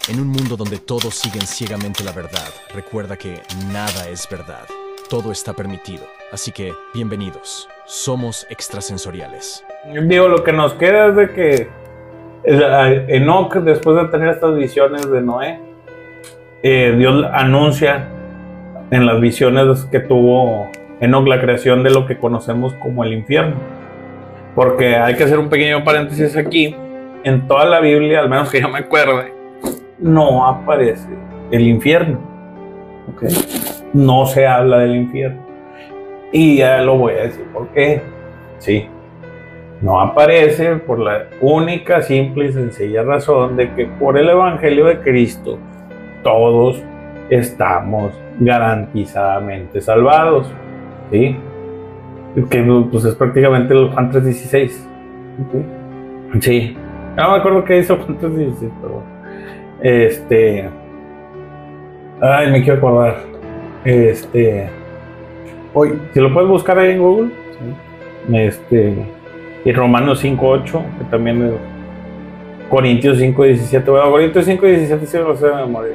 En un mundo donde todos siguen ciegamente la verdad, recuerda que nada es verdad. Todo está permitido. Así que, bienvenidos. Somos extrasensoriales. Digo, lo que nos queda es de que Enoc, después de tener estas visiones de Noé, Dios anuncia en las visiones que tuvo Enoc la creación de lo que conocemos como el infierno. Porque hay que hacer un pequeño paréntesis aquí. En toda la Biblia, al menos que yo me acuerde, no aparece el infierno. ¿Okay? No se habla del infierno. Y ya lo voy a decir por qué. Sí. No aparece por la única, simple y sencilla razón de que por el Evangelio de Cristo todos estamos garantizadamente salvados. ¿Sí? Que pues es prácticamente el Juan 3:16. ¿Okay? Sí. No me acuerdo qué hizo Juan 3:16, pero ay, me quiero acordar. Hoy, si lo puedes buscar ahí en Google. Sí. Y Romanos 5:8, que también es Corintios 5:17. Bueno, Corintios 5:17 sí lo sé de memoria,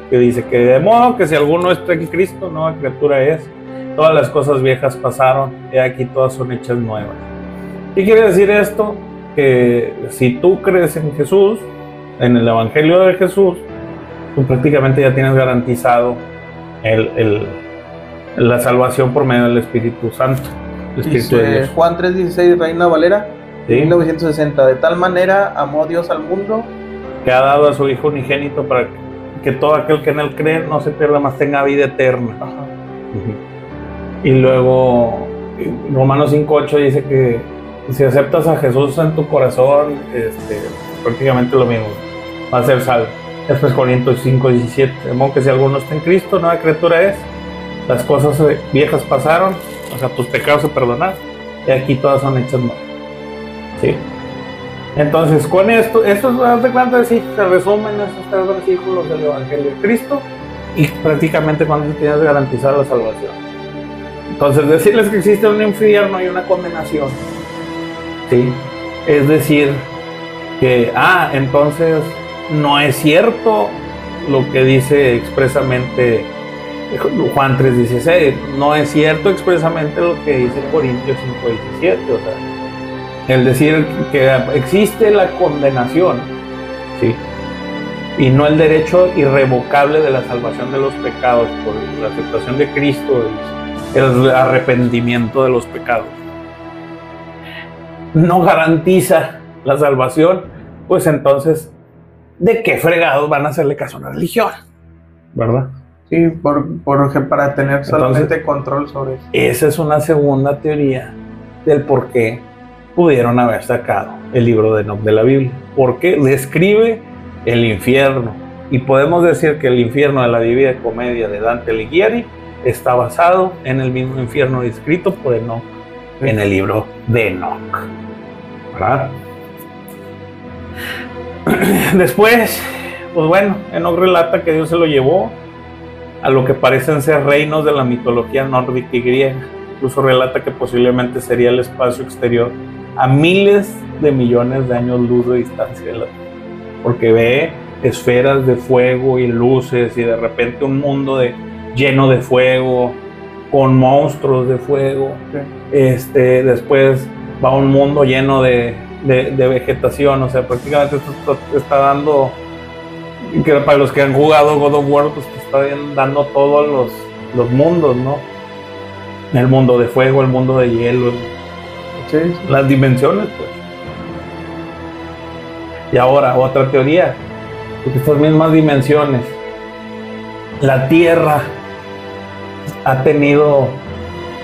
que dice que de modo que si alguno está en Cristo, nueva criatura es. Todas las cosas viejas pasaron, y aquí todas son hechas nuevas. ¿Qué quiere decir esto? Que si tú crees en Jesús, en el Evangelio de Jesús, tú prácticamente ya tienes garantizado la salvación por medio del Espíritu Santo. El Espíritu de Dios. Juan 3:16, Reina Valera, ¿sí? 1960. De tal manera amó Dios al mundo, que ha dado a su Hijo unigénito para que todo aquel que en él cree no se pierda, más tenga vida eterna. Ajá. Y luego Romanos 5:8 dice que si aceptas a Jesús en tu corazón, prácticamente lo mismo, va a ser salvo. Después Corintios 5:17, de modo que si alguno está en Cristo, nueva criatura es. Las cosas viejas pasaron, o sea, tus pecados se perdonaron, y aquí todas son hechas nuevas. ¿Sí? Entonces, con esto de cuenta de sí, se resumen esos 3 versículos del Evangelio de Cristo, y prácticamente con eso tienes garantizada la salvación. Entonces, decirles que existe un infierno y una condenación, ¿sí? Es decir, que, entonces no es cierto lo que dice expresamente Juan 3:16, no es cierto expresamente lo que dice Corintios 5:17, o sea, el decir que existe la condenación, ¿sí? Y no el derecho irrevocable de la salvación de los pecados por la aceptación de Cristo, el arrepentimiento de los pecados, no garantiza la salvación. Pues entonces, ¿de qué fregados van a hacerle caso a una religión? ¿Verdad? Sí, para tener solamente control sobre eso. Esa es una segunda teoría del por qué pudieron haber sacado el libro de Enoc de la Biblia. Porque describe el infierno. Y podemos decir que el infierno de la Divina Comedia de Dante Alighieri está basado en el mismo infierno descrito por Enoc en el libro de Enoc. ¿Verdad? Después, pues bueno, Enoc relata que Dios se lo llevó a lo que parecen ser reinos de la mitología nórdica y griega. Incluso relata que posiblemente sería el espacio exterior a miles de millones de años luz de distancia de la Tierra, porque ve esferas de fuego y luces, y de repente un mundo lleno de fuego, con monstruos de fuego. Después va un mundo lleno de vegetación. O sea, prácticamente esto está dando, que para los que han jugado God of War, pues te está dando todos los mundos, ¿no? El mundo de fuego, el mundo de hielo, sí, las dimensiones, pues. Y ahora, otra teoría, porque estas mismas dimensiones, la Tierra ha tenido,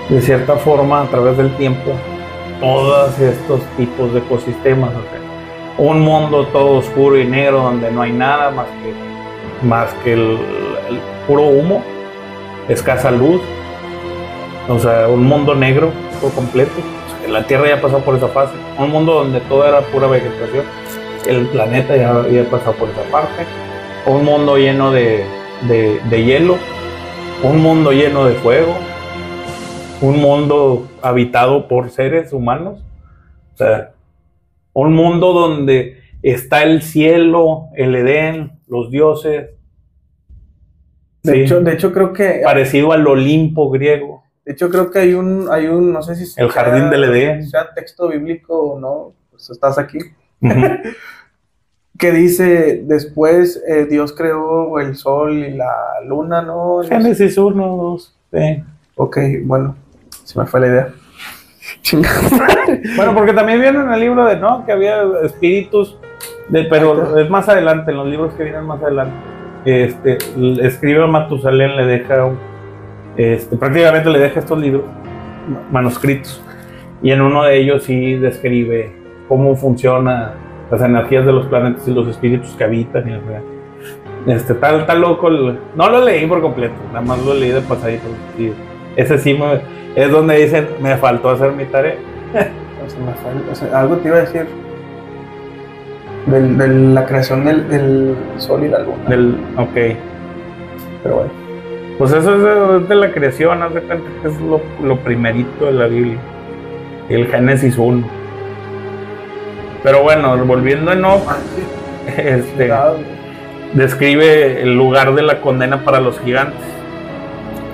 de cierta forma, a través del tiempo, todos estos tipos de ecosistemas. O sea, un mundo todo oscuro y negro donde no hay nada más que el puro humo, escasa luz. O sea, un mundo negro por completo. O sea, la Tierra ya pasó por esa fase. Un mundo donde todo era pura vegetación. El planeta ya había pasado por esa parte. Un mundo lleno de hielo. Un mundo lleno de fuego. Un mundo habitado por seres humanos. O sea, un mundo donde está el cielo, el Edén, los dioses. De hecho creo que... Parecido al Olimpo griego. De hecho creo que hay un no sé si... El jardín del Edén. Sea texto bíblico o no, pues estás aquí. Uh-huh. Que dice, después Dios creó el sol y la luna, ¿no? Génesis 1, 2, sí. Ok, bueno, se me fue la idea. Bueno, porque también viene en el libro de Enoch que había espíritus, pero es más adelante, en los libros que vienen más adelante. Escribe a Matusalén, le deja, prácticamente le deja estos libros manuscritos, y en uno de ellos sí describe cómo funciona las energías de los planetas y los espíritus que habitan. Y tal loco, no lo leí por completo, nada más lo leí de pasadito. Sí, ese sí es donde dicen, me faltó hacer mi tarea. O sea, algo te iba a decir de la creación del sol y la luna. Ok. Pero bueno. Pues eso es de la creación, haz de cuenta que es lo primerito de la Biblia. El Génesis 1. Pero bueno, volviendo a Enoch, describe el lugar de la condena para los gigantes,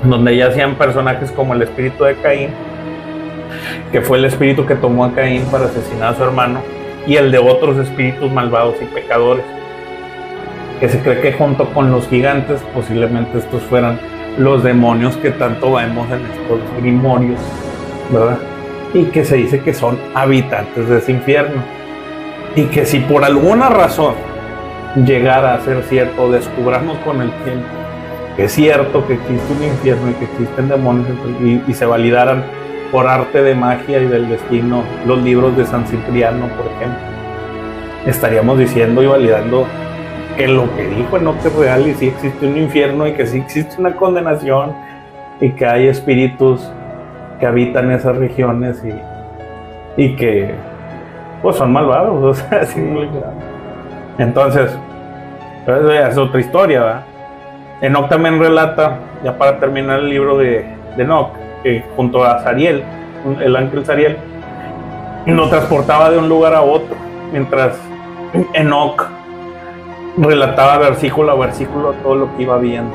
donde ya hacían personajes como el espíritu de Caín, que fue el espíritu que tomó a Caín para asesinar a su hermano, y el de otros espíritus malvados y pecadores, que se cree que junto con los gigantes posiblemente estos fueran los demonios que tanto vemos en estos grimorios, ¿verdad? Y que se dice que son habitantes de ese infierno, y que si por alguna razón llegara a ser cierto, descubramos con el tiempo que es cierto que existe un infierno y que existen demonios, y se validaran por arte de magia y del destino los libros de San Cipriano, por ejemplo, estaríamos diciendo y validando que lo que dijo Enoch es real, y sí existe un infierno, y que sí existe una condenación, y que hay espíritus que habitan esas regiones y que pues son malvados, o sea, sí. Entonces, eso ya es otra historia, ¿verdad? Enoch también relata, ya para terminar el libro de Enoch, que junto a Sariel, el ángel Sariel, lo transportaba de un lugar a otro, mientras Enoch relataba versículo a versículo todo lo que iba viendo.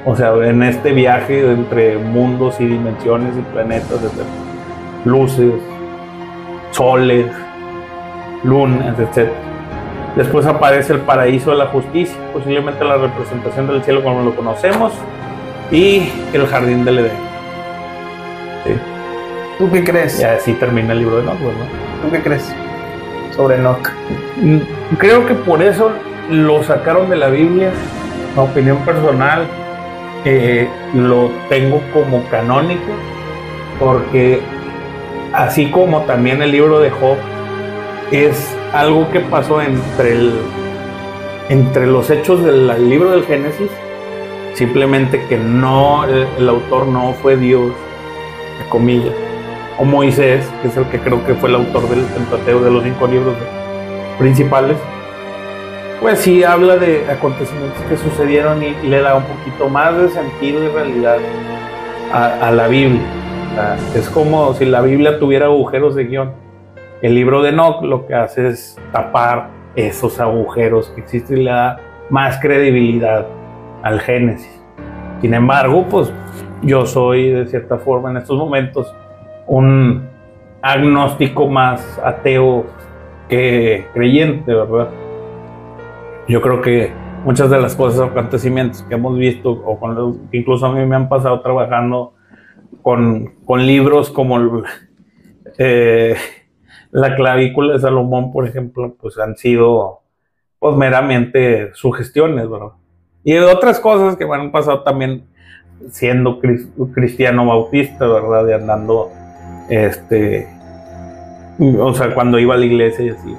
O sea, en este viaje entre mundos y dimensiones y planetas, desde luces, soles, lunas, etc. Después aparece el paraíso de la justicia, posiblemente la representación del cielo como lo conocemos, y el jardín del Edén. Sí. ¿Tú qué crees? Y así termina el libro de Enoch, ¿verdad? ¿Tú qué crees sobre Enoch? Creo que por eso lo sacaron de la Biblia. Mi opinión personal, lo tengo como canónico, porque así como también el libro de Job es algo que pasó entre los hechos del libro del Génesis, simplemente que no, el autor no fue Dios, entre comillas, o Moisés, que es el que creo que fue el autor del Pentateuco, de los 5 libros principales. Pues sí habla de acontecimientos que sucedieron y le da un poquito más de sentido y realidad a la Biblia. O sea, es como si la Biblia tuviera agujeros de guión. El libro de Enoch lo que hace es tapar esos agujeros que existen y le da más credibilidad al Génesis. Sin embargo, pues yo soy de cierta forma en estos momentos un agnóstico más ateo que creyente, ¿verdad? Yo creo que muchas de las cosas, acontecimientos que hemos visto, o con los que incluso a mí me han pasado trabajando con libros como La clavícula de Salomón, por ejemplo, pues han sido pues meramente sugestiones, ¿verdad? Y de otras cosas que me han pasado también siendo cristiano bautista, ¿verdad? De andando, o sea, cuando iba a la iglesia y así.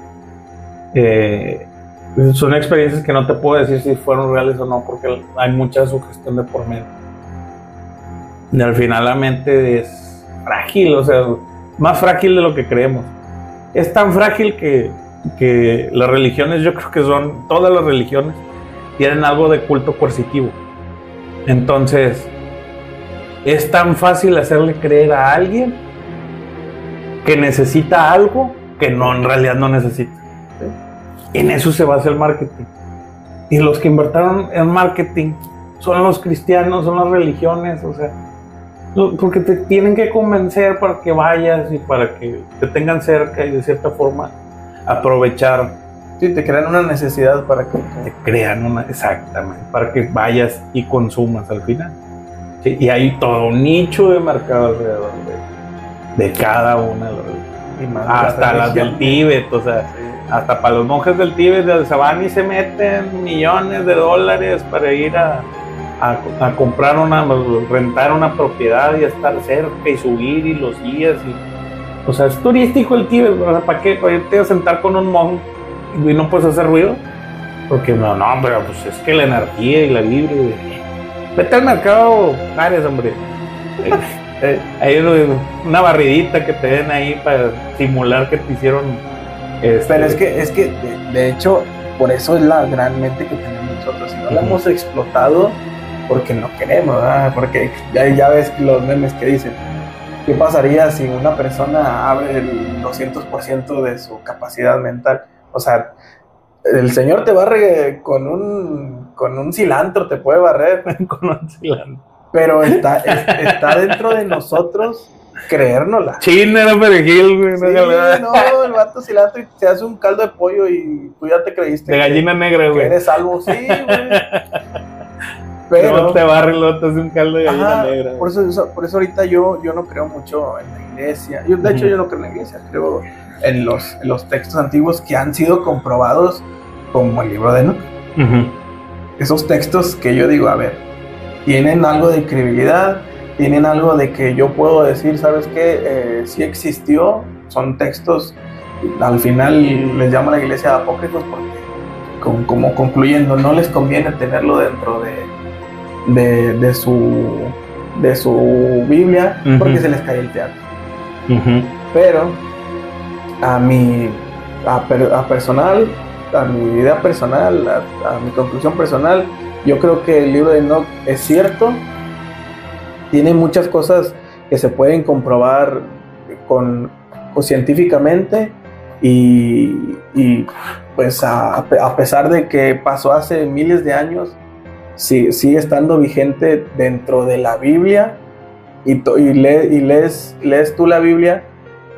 Son experiencias que no te puedo decir si fueron reales o no, porque hay mucha sugestión de por medio. Y al final la mente es frágil, o sea, más frágil de lo que creemos. Es tan frágil que las religiones, yo creo que todas las religiones tienen algo de culto coercitivo. Entonces, es tan fácil hacerle creer a alguien que necesita algo que no, en realidad no necesita. En eso se basa el marketing. Y los que invirtieron en marketing son los cristianos, son las religiones, o sea, porque te tienen que convencer para que vayas y para que te tengan cerca y de cierta forma aprovechar. Sí, te crean una necesidad para que Te crean una, exactamente, para que vayas y consumas al final. Sí, y hay todo un nicho de mercado alrededor de cada una de hasta las del Tíbet, o sea, hasta para los monjes del Tíbet se van y se meten millones de dólares para ir a comprar rentar una propiedad y estar cerca y subir y los guías o sea, es turístico el Tíbet, o sea, ¿para qué? Para irte a sentar con un monje y no puedes hacer ruido, porque no, pero pues es que la energía y la vibra, vete al mercado, Ares, hombre. Hay una barridita que te den ahí para simular que te hicieron. Pero es que de hecho, por eso es la gran mente que tenemos nosotros. Si no la hemos explotado, porque no queremos, ¿verdad? Porque ya ves los memes que dicen: ¿qué pasaría si una persona abre el 200% de su capacidad mental? O sea, el Señor te barre con un cilantro, te puede barrer. Con un cilantro. Pero está dentro de nosotros creérnosla. China, era perejil, güey. Sí, no, el vato cilantro y te hace un caldo de pollo y tú ya te creíste. De gallina negra, güey. Eres salvo, sí, güey. Pero no te barre, luego te hace un caldo de gallina negra. Por eso ahorita yo no creo mucho en la iglesia. De hecho, yo no creo en la iglesia. Creo en los textos antiguos que han sido comprobados, como el libro de Enoch. Esos textos que yo digo, a ver, tienen algo de credibilidad, tienen algo de que yo puedo decir, ¿sabes qué? Sí existió. Son textos, al final les llaman a la iglesia apócrifos porque, como concluyendo, no les conviene tenerlo dentro de su Biblia, porque se les cae el teatro. Pero a mi vida personal, a mi conclusión personal, yo creo que el libro de Enoch es cierto. Tiene muchas cosas que se pueden comprobar científicamente y pues a pesar de que pasó hace miles de años, sigue estando vigente dentro de la Biblia y lees tú la Biblia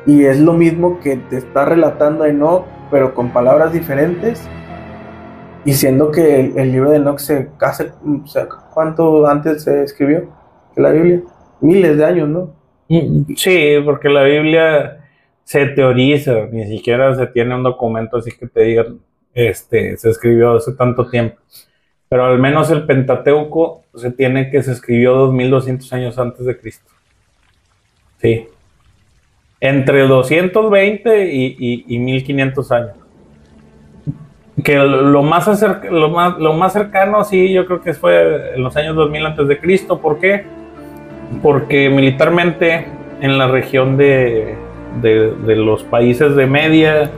y es lo mismo que te está relatando Enoch, pero con palabras diferentes. Y siendo que el libro de Enoch ¿cuánto antes se escribió que la Biblia? Miles de años, ¿no? Sí, porque la Biblia se teoriza, ni siquiera se tiene un documento así que te digan, se escribió hace tanto tiempo. Pero al menos el Pentateuco se tiene que se escribió 2200 años antes de Cristo. Sí. Entre 220 y 1500 años. Que lo más cercano, sí, yo creo que fue en los años 2000 antes de Cristo. ¿Por qué? Porque militarmente en la región de los países de Media,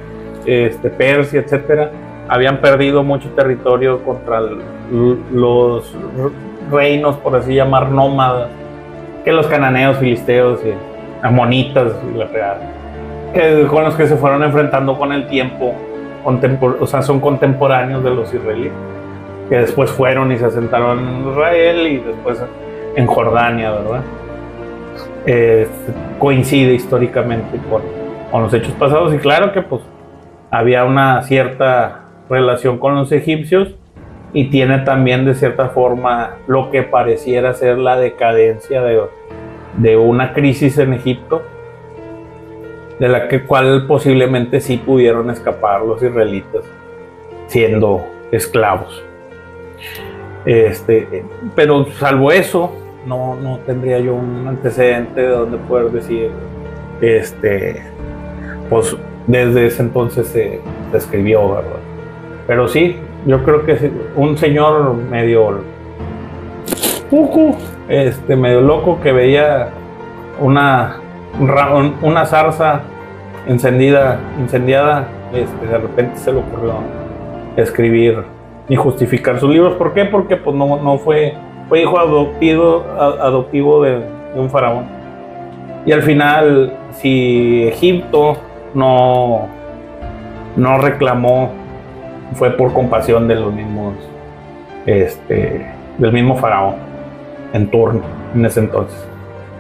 Persia, etcétera, habían perdido mucho territorio contra los reinos, por así llamar, nómadas, que los cananeos, filisteos, amonitas, con los que se fueron enfrentando con el tiempo. O sea, son contemporáneos de los israelíes, que después fueron y se asentaron en Israel y después en Jordania, ¿verdad? Coincide históricamente con los hechos pasados, y claro que pues había una cierta relación con los egipcios, y tiene también de cierta forma lo que pareciera ser la decadencia de una crisis en Egipto, de la cual posiblemente sí pudieron escapar los israelitas siendo esclavos. Pero salvo eso, no tendría yo un antecedente de donde poder decir, pues desde ese entonces se escribió, ¿verdad? Pero sí, yo creo que un señor medio loco que veía una zarza incendiada, de repente se le ocurrió escribir y justificar sus libros. ¿Por qué? Porque pues no fue hijo adoptivo de un faraón. Y al final, si Egipto no reclamó, fue por compasión de los mismos del mismo faraón en turno en ese entonces.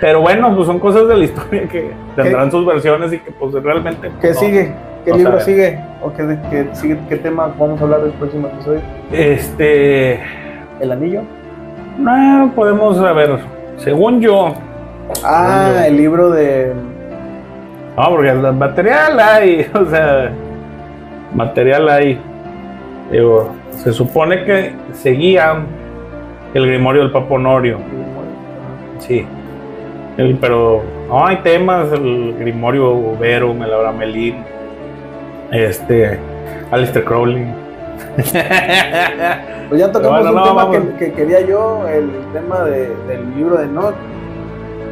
Pero bueno, pues son cosas de la historia que tendrán sus versiones y que pues realmente... ¿Qué sigue? ¿Qué libro sigue? ¿O qué tema vamos a hablar del próximo episodio? ¿El anillo? No, podemos saber, según yo... el libro de... No, porque el material hay, o sea, material hay. Digo, se supone que seguía el Grimorio del Papa Honorio. Sí. Pero no hay temas, el Grimorio Verum, el Abramelin, Aleister Crowley. Pues ya tocamos un tema que quería yo, el tema del libro de Enoch.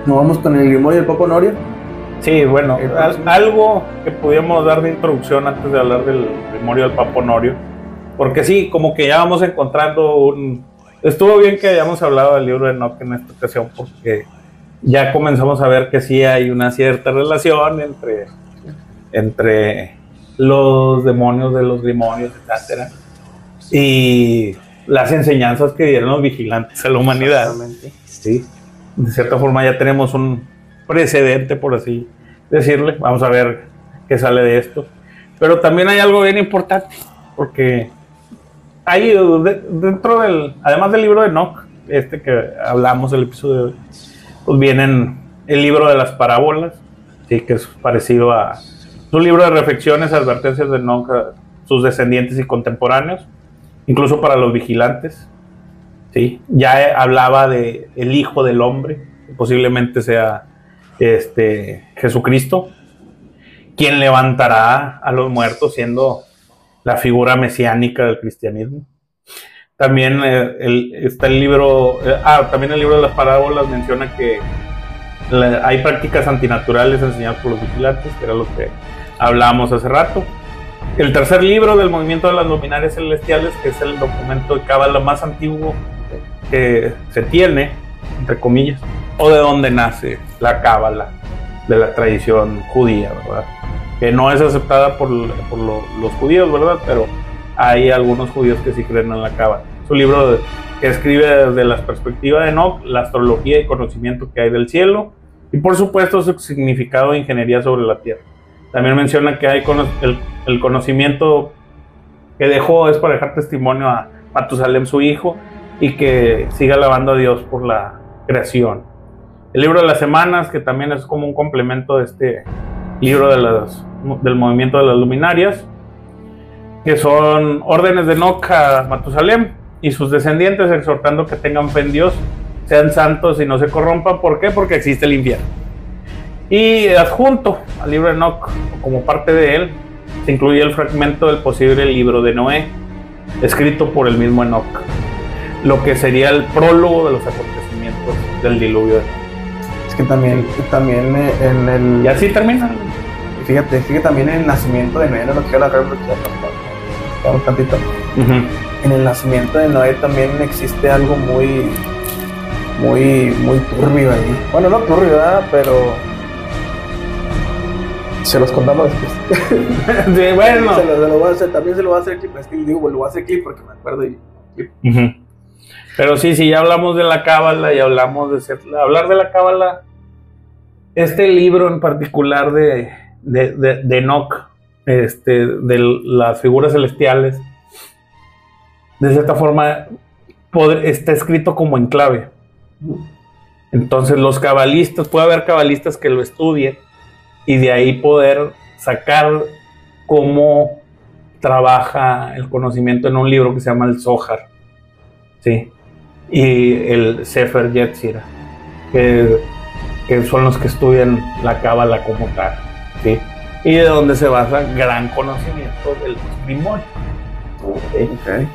Nos vamos con el Grimorio del Papa Honorio. Sí, bueno, algo que pudiéramos dar de introducción antes de hablar del Grimorio del Papa Honorio, porque sí, como que ya vamos encontrando estuvo bien que hayamos hablado del libro de Enoch en esta ocasión, porque ya comenzamos a ver que sí hay una cierta relación entre los demonios de los grimorios, etcétera, y las enseñanzas que dieron los vigilantes a la humanidad. Sí, de cierta forma ya tenemos un precedente, por así decirle. Vamos a ver qué sale de esto. Pero también hay algo bien importante, porque hay dentro además del libro de Enoch, que hablamos el episodio de hoy, pues vienen el libro de las parábolas, sí, que es parecido a un libro de reflexiones, advertencias de Enoch a sus descendientes y contemporáneos, incluso para los vigilantes. Sí, ya hablaba de el Hijo del Hombre, que posiblemente sea Jesucristo, quien levantará a los muertos, siendo la figura mesiánica del cristianismo. También está el libro, también el libro de las parábolas menciona que hay prácticas antinaturales enseñadas por los vigilantes, que era lo que hablábamos hace rato. El tercer libro del movimiento de las luminarias celestiales, que es el documento de cábala más antiguo que se tiene, entre comillas, o de donde nace la cábala de la tradición judía, ¿verdad? Que no es aceptada por los judíos, ¿verdad? Pero hay algunos judíos que sí creen en la cábala. Es un libro que escribe desde la perspectiva de Enoch, la astrología y conocimiento que hay del cielo, y por supuesto su significado de ingeniería sobre la tierra. También menciona que hay el conocimiento que dejó es para dejar testimonio a Matusalem, su hijo, y que siga alabando a Dios por la creación. El libro de las semanas, que también es como un complemento de este libro del movimiento de las luminarias, que son órdenes de Enoch a Matusalem y sus descendientes, exhortando que tengan fe en Dios, sean santos y no se corrompan. ¿Por qué? Porque existe el infierno. Y adjunto al libro de Enoch, como parte de él, se incluye el fragmento del posible libro de Noé, escrito por el mismo Enoch, lo que sería el prólogo de los acontecimientos del diluvio de Noé. Es que también en el... Y así termina. Fíjate también en el nacimiento de Noé, no lo quiero hablar un tantito. En el nacimiento de Noé también existe algo muy turbio ahí. Bueno, no turbio, ¿verdad? Pero se los contamos después. Sí, bueno. También se lo voy a hacer clip. Es que digo, lo voy a hacer clip porque me acuerdo. Pero sí, ya hablamos de la cábala y hablamos hablar de la cábala. Este libro en particular de Enoch, de las figuras celestiales, de cierta forma está escrito como en clave. Entonces los cabalistas, puede haber cabalistas que lo estudien y de ahí poder sacar cómo trabaja el conocimiento en un libro que se llama el Zohar, ¿sí? Y el Sefer Yetzirah, que son los que estudian la cábala como tal, ¿sí? Y de donde se basa gran conocimiento del grimorio. Okay.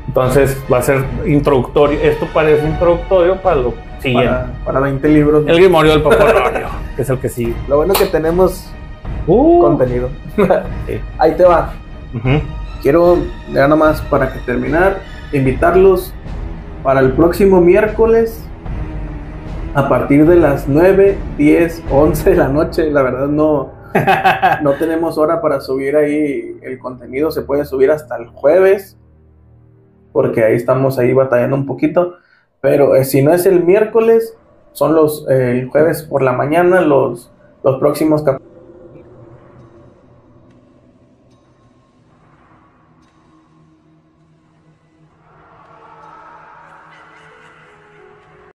Entonces va a ser introductorio. Esto parece introductorio para lo siguiente. Para 20 libros. El Grimorio del Papa Honorio, que es el que sigue. Lo bueno que tenemos contenido. Sí. Ahí te va. Quiero, ya nada más para que terminar, invitarlos para el próximo miércoles a partir de las 9, 10, 11 de la noche. La verdad no tenemos hora para subir ahí el contenido. Se puede subir hasta el jueves, porque ahí estamos ahí batallando un poquito, pero si no es el miércoles, son el jueves por la mañana los próximos capítulos.